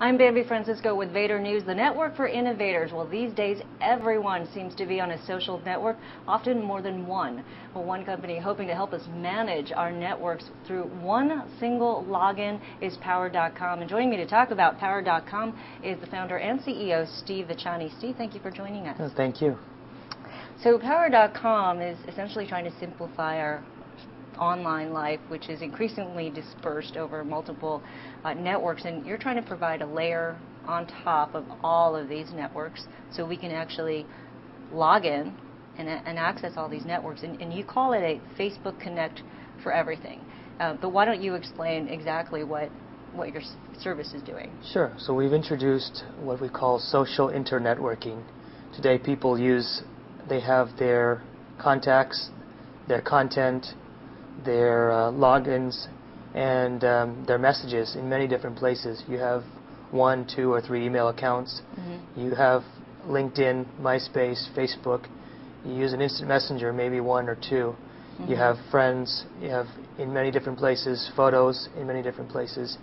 I'm Bambi Francisco with Vader News, the network for innovators. Well, these days, everyone seems to be on a social network, often more than one. Well, one company hoping to help us manage our networks through one single login is Power.com. And joining me to talk about Power.com is the founder and CEO, Steve Vachani. Steve, thank you for joining us. Oh, thank you. So Power.com is essentially trying to simplify our online life, which is increasingly dispersed over multiple networks, and you're trying to provide a layer on top of all of these networks so we can actually log in and access all these networks, and you call it a Facebook Connect for everything. But why don't you explain exactly what your service is doing? Sure. So we've introduced what we call social internetworking. Today they have their contacts, their content, their logins, and their messages in many different places. You have 1, 2, or 3 email accounts. Mm-hmm. You have LinkedIn, MySpace, Facebook. You use an instant messenger, maybe 1 or 2. Mm-hmm. You have friends. You have in many different places, photos in many different places.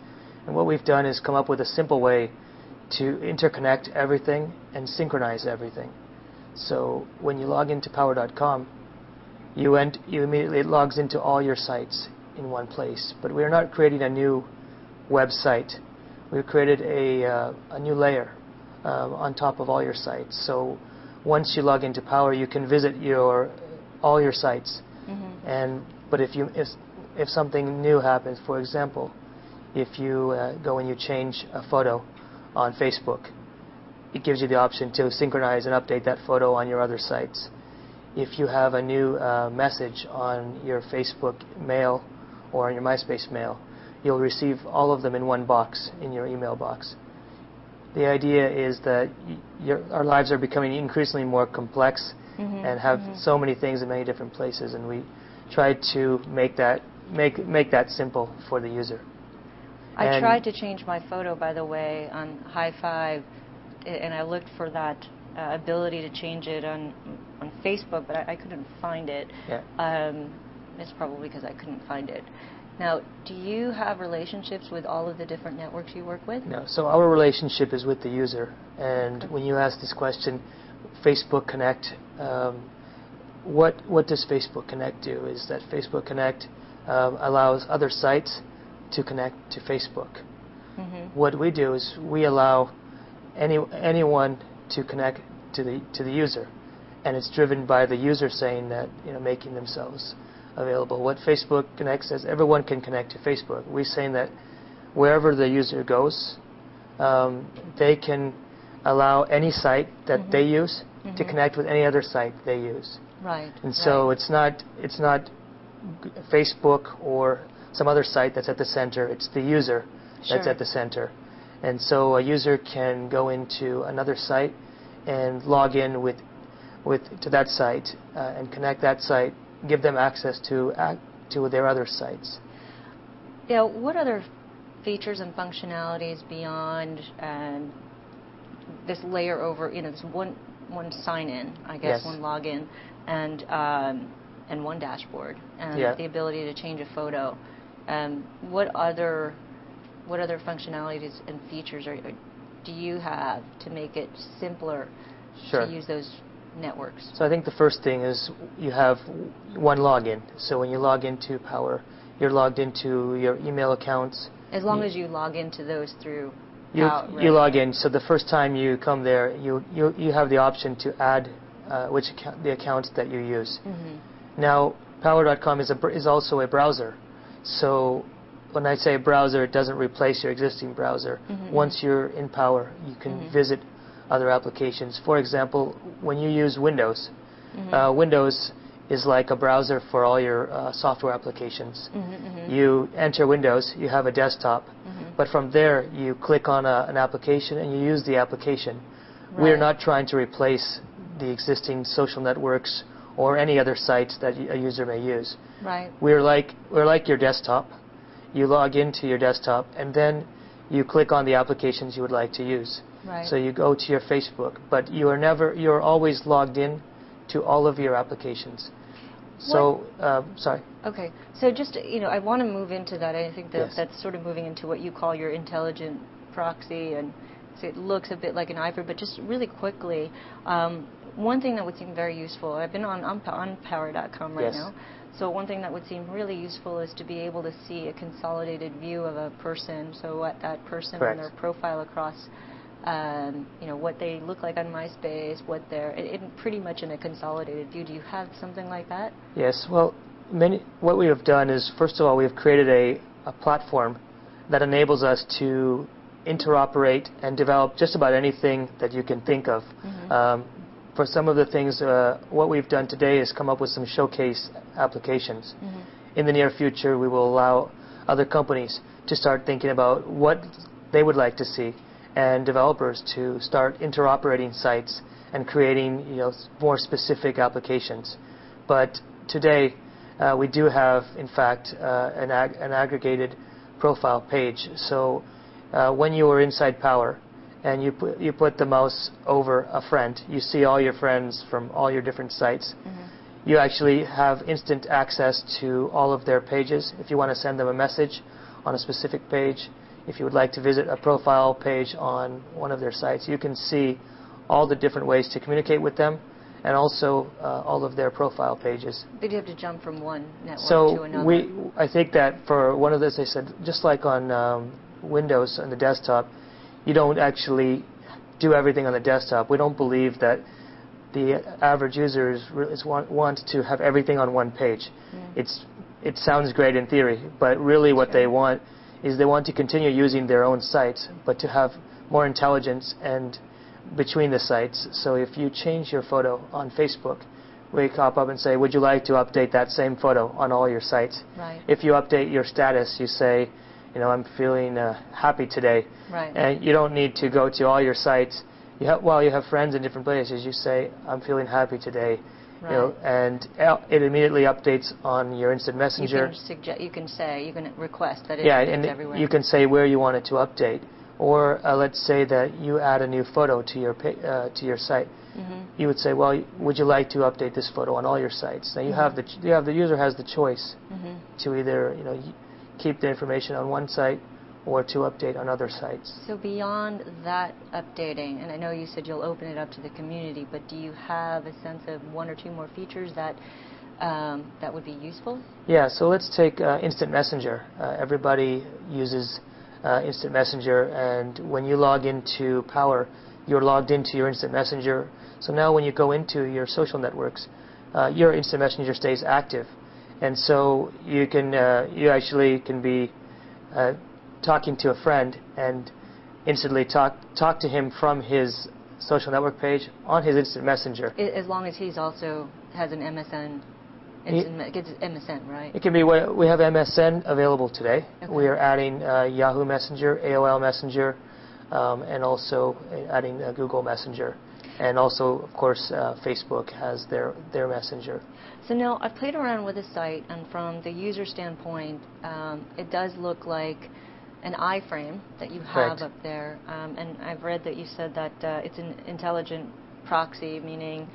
And what we've done is come up with a simple way to interconnect everything and synchronize everything. So when you log into Power.com, you immediately, it logs into all your sites in one place. But we're not creating a new website. We've created a new layer on top of all your sites. So once you log into Power, you can visit all your sites. Mm-hmm. But if something new happens, for example, if you go and you change a photo on Facebook, it gives you the option to synchronize and update that photo on your other sites. If you have a new message on your Facebook mail or on your MySpace mail, you'll receive all of them in one box in your email box. The idea is that our lives are becoming increasingly more complex and have so many things in many different places, and we try to make that simple for the user. I tried to change my photo, by the way, on High Five, and I looked for that ability to change it on Facebook, but I couldn't find it. Yeah. It's probably because I couldn't find it. Now, do you have relationships with all of the different networks you work with? No. So our relationship is with the user. And when you ask this question, Facebook Connect, what does Facebook Connect do? Is that Facebook Connect allows other sites to connect to Facebook. Mm-hmm. What we do is we allow anyone to connect to the user, and it's driven by the user saying that, making themselves available. What Facebook Connect says, everyone can connect to Facebook. We're saying that wherever the user goes, they can allow any site that they use to connect with any other site they use. Right. And so it's not Facebook or some other site that's at the center. It's the user that's at the center. And so a user can go into another site and log in to that site and connect that site, give them access to their other sites. Yeah, what other features and functionalities beyond this layer over, this one sign-in, I guess, one login, and one dashboard, and the ability to change a photo? What other functionalities and features do you have to make it simpler to use those networks? So I think the first thing is you have one login. So when you log into Power, you're logged into your email accounts. As long as you log into those through Power. You log in. So the first time you come there, you have the option to add the accounts that you use. Mm-hmm. Now, Power.com is also a browser. So when I say browser, it doesn't replace your existing browser. Mm-hmm. Once you're in Power, you can visit other applications. For example, when you use Windows, Windows is like a browser for all your software applications. You enter Windows, you have a desktop, but from there you click on an application and you use the application. Right. We're not trying to replace the existing social networks or any other sites that a user may use. Right. We're like your desktop. You log into your desktop, and then you click on the applications you would like to use. Right. So you go to your Facebook, but you're always logged in to all of your applications. So, sorry. Okay. So just, I want to move into that. I think that's sort of moving into what you call your intelligent proxy, and so it looks a bit like an iPad. But just really quickly, one thing that would seem very useful, I've been on Power.com right now, so one thing that would seem really useful is to be able to see a consolidated view of a person, so what that person and their profile across, what they look like on MySpace, what they're, pretty much in a consolidated view. Do you have something like that? Yes, well, what we have done is, first of all, we have created a platform that enables us to interoperate and develop just about anything that you can think of. For some of the things, what we've done today is come up with some showcase applications. In the near future, we will allow other companies to start thinking about what they would like to see, and developers to start interoperating sites and creating more specific applications. But today, we do have, in fact, an aggregated profile page. So when you are inside Power, and you put the mouse over a friend, you see all your friends from all your different sites. You actually have instant access to all of their pages. If you want to send them a message on a specific page, if you would like to visit a profile page on one of their sites, you can see all the different ways to communicate with them, and also all of their profile pages. But you have to jump from one network to another. So I think that for one of those, I said, just like on Windows on the desktop, you don't actually do everything on the desktop. We don't believe that the average user wants to have everything on one page. It sounds great in theory, but really what they want is they want to continue using their own sites, but to have more intelligence and between the sites. So if you change your photo on Facebook, we pop up and say, would you like to update that same photo on all your sites? If you update your status, you say, I'm feeling happy today. And you don't need to go to all your sites. You have friends in different places. You say, I'm feeling happy today. And it immediately updates on your instant messenger. You can request that it updates everywhere. You can say where you want it to update. Or let's say that you add a new photo to your site. You would say, well, would you like to update this photo on all your sites? Now the user has the choice to either keep the information on one site or to update on other sites. So beyond that updating, and I know you said you'll open it up to the community, but do you have a sense of one or two more features that would be useful? Yeah, so let's take Instant Messenger. Everybody uses Instant Messenger, and when you log into Power, you're logged into your Instant Messenger. So now when you go into your social networks, your Instant Messenger stays active. And so you actually can be talking to a friend and instantly talk to him from his social network page on his Instant Messenger. As long as he's also has an MSN, gets MSN, right? It can be. We have MSN available today. We are adding Yahoo Messenger, AOL Messenger, and also adding Google Messenger. And also, of course, Facebook has their messenger. So now, I've played around with the site, and from the user standpoint, it does look like an iframe that you have up there. And I've read that you said that it's an intelligent proxy, meaning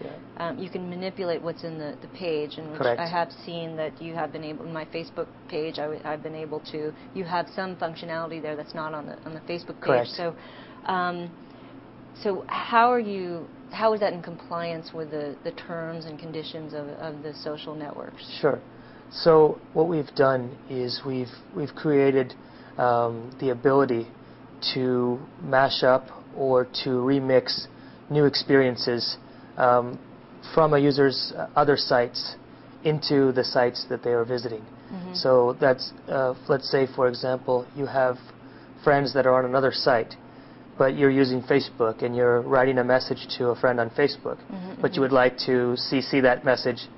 you can manipulate what's in the page. And which I have seen that you have been able, in my Facebook page, I've been able to, you have some functionality there that's not on the Facebook page. So. So how is that in compliance with the terms and conditions of the social networks? Sure. So what we've done is we've created the ability to mash up or to remix new experiences from a user's other sites into the sites that they are visiting. So that's, let's say, for example, you have friends that are on another site, but you're using Facebook and you're writing a message to a friend on Facebook, but you would like to CC that message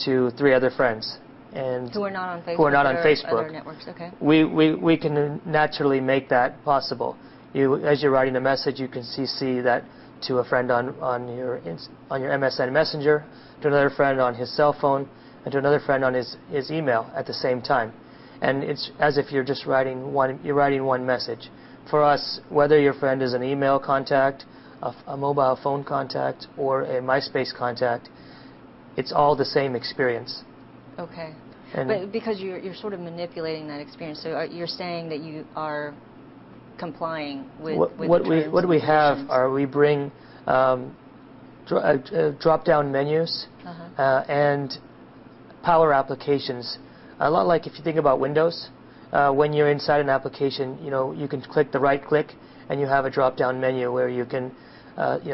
to 3 other friends and who are not on Facebook. Other networks. We can naturally make that possible. As you're writing a message, you can CC that to a friend on your MSN Messenger, to another friend on his cell phone, and to another friend on his email at the same time. And it's as if you're just writing one message. For us, whether your friend is an email contact, a mobile phone contact, or a MySpace contact, it's all the same experience. Okay. But because you're sort of manipulating that experience, so you're saying that you are complying with what we have are we bring drop-down menus and Power applications. A lot like if you think about Windows, when you're inside an application, you can click the right click and you have a drop-down menu where you can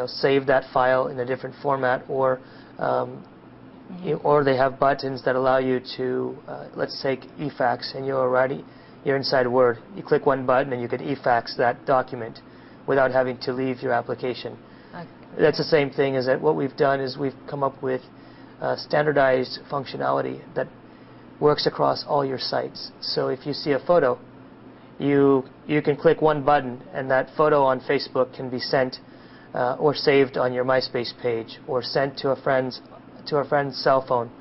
save that file in a different format, or they have buttons that allow you to, let's take eFax, and you're inside Word. You click one button and you can eFax that document without having to leave your application. Okay. That's the same thing as that what we've done is we've come up with standardized functionality that works across all your sites. So if you see a photo, you can click one button and that photo on Facebook can be sent or saved on your MySpace page or sent to a friend's cell phone.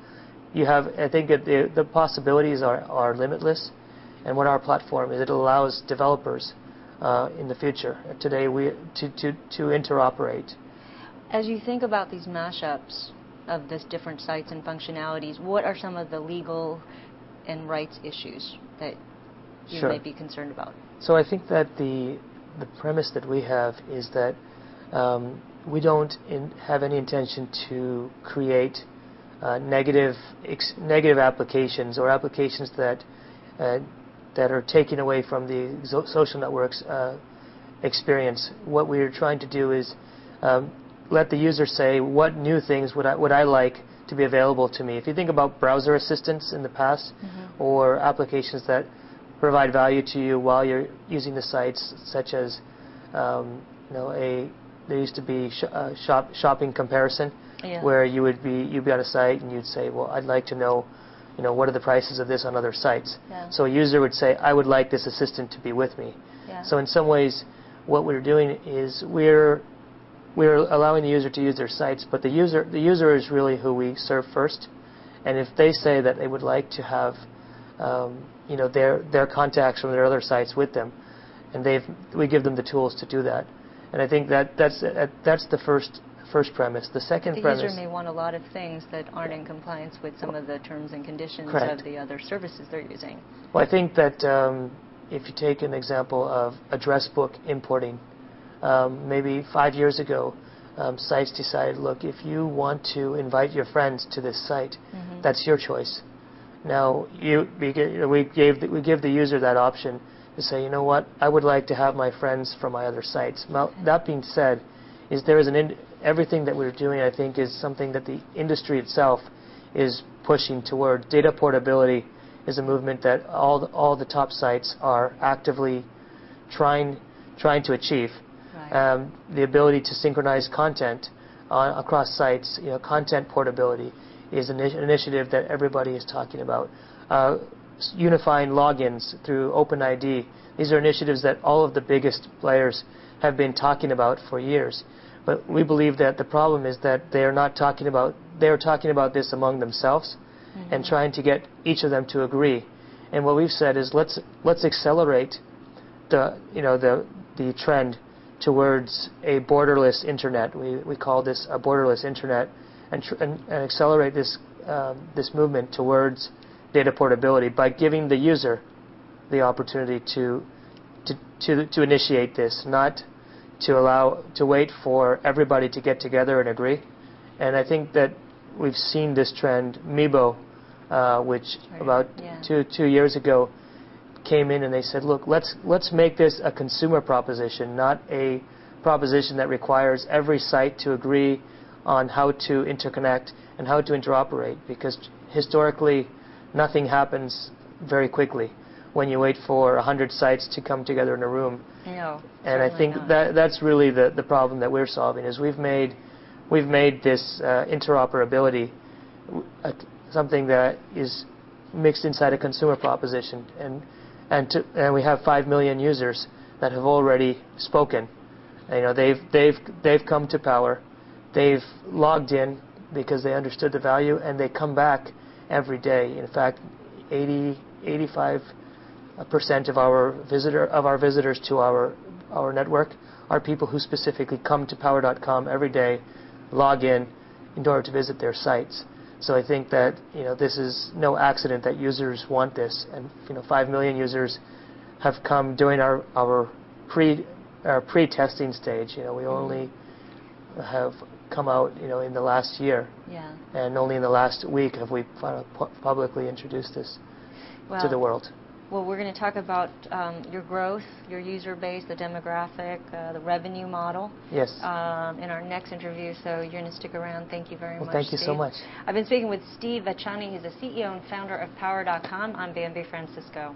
I think that the possibilities are limitless, and what our platform is, it allows developers in the future today to interoperate. As you think about these mashups of these different sites and functionalities, what are some of the legal and rights issues that you might be concerned about? So I think that the premise that we have is that we don't have any intention to create negative applications or applications that are taken away from the social networks experience. What we're trying to do is let the user say what new things would I like to be available to me. If you think about browser assistants in the past, or applications that provide value to you while you're using the sites, such as there used to be shopping comparison, where you'd be on a site and you'd say, well, I'd like to know, what are the prices of this on other sites. So a user would say, I would like this assistant to be with me. So in some ways, what we're doing is we're allowing the user to use their sites, but the user is really who we serve first. And if they say that they would like to have their contacts from their other sites with them, and we give them the tools to do that. And I think that's the first premise. The second premise, the user may want a lot of things that aren't in compliance with some of the terms and conditions of the other services they're using. Well, I think that if you take an example of address book importing, maybe 5 years ago, sites decided, look, if you want to invite your friends to this site, that's your choice. Now, we give the user that option to say, you know what, I would like to have my friends from my other sites. Now, that being said, everything that we're doing, I think, is something that the industry itself is pushing toward. Data portability is a movement that all the top sites are actively trying to achieve. The ability to synchronize content across sites, content portability is an initiative that everybody is talking about. Unifying logins through OpenID. These are initiatives that all of the biggest players have been talking about for years. But we believe that the problem is that they are talking about this among themselves and trying to get each of them to agree. And what we've said is let's accelerate the trend towards a borderless internet. We call this a borderless internet, and accelerate this movement towards data portability by giving the user the opportunity to initiate this, not to wait for everybody to get together and agree. And I think that we've seen this trend. Meebo, which about 2 years ago came in and they said, look, let's make this a consumer proposition, not a proposition that requires every site to agree on how to interconnect and how to interoperate, because historically nothing happens very quickly when you wait for 100 sites to come together in a room. No, and I think that's really the problem that we're solving, is we've made this interoperability something that is mixed inside a consumer proposition, and we have 5 million users that have already spoken. They've come to Power, they've logged in because they understood the value, and they come back every day. In fact, 85% of our visitors to our network are people who specifically come to Power.com every day, log in order to visit their sites. So I think that this is no accident that users want this, and 5 million users have come during our pre-testing stage. We only have come out, in the last year. Yeah. And only in the last week have we publicly introduced this to the world. Well, we're going to talk about your growth, your user base, the demographic, the revenue model. Yes. In our next interview, so you're going to stick around. Thank you very much, Thank you Steve. so much. I've been speaking with Steve Vachani. He's the CEO and founder of Power.com. I'm Bambi Francisco.